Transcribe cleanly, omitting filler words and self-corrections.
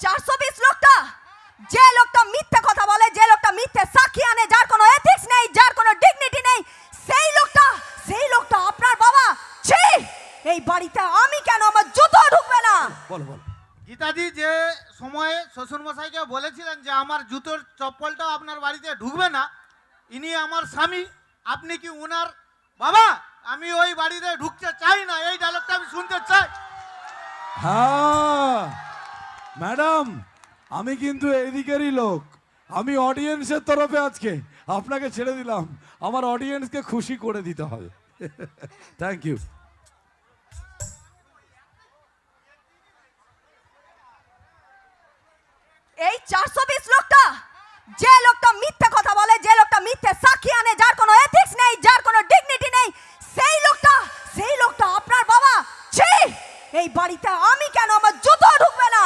420 লোকটা, যে লোকটা মিথ্যে কথা বলে, যে লোকটা মিথ্যে সাক্ষী আনে, যার কোনো এথিক্স নেই, যার কোনো ডিগনিটি নেই, সেই লোকটা আপনার বাবা। ছি, এই বাড়িতে আমি কেন, আমার জুতো ঢুকবে না। বলো বলো। গীতাদি যে সময়ে শ্বশুরমশাইকে বলেছিলেন যে আমার জুতোর চপ্পলটাও আপনার বাড়িতে ঢুকবে না, ইনি আমার স্বামী, আপনি কি উনার বাবা? আমি ওই বাড়িতে ঢুকতে চাই না, এই ডায়লগটা আমি শুনতে চাই। হ্যাঁ ম্যাডাম, আমি কিন্তু এদিকেরই লোক। আমি অডিয়েন্সের তরফে আজকে আপনাকে ছেড়ে দিলাম, আমার অডিয়েন্সকে খুশি করে দিতে হবে। Thank you. এই 420 লোকটা, যে লোকটা মিথ্যে কথা বলে, যে লোকটা মিথ্যে সাক্ষী আনে, যার কোনো এথিক্স নেই, যার কোনো ডিগনিটি নেই, সেই লোকটা আপনার বাবা। ছি, এই বাড়িতে আমি কেন, আমার জুতো ঢুকবে না।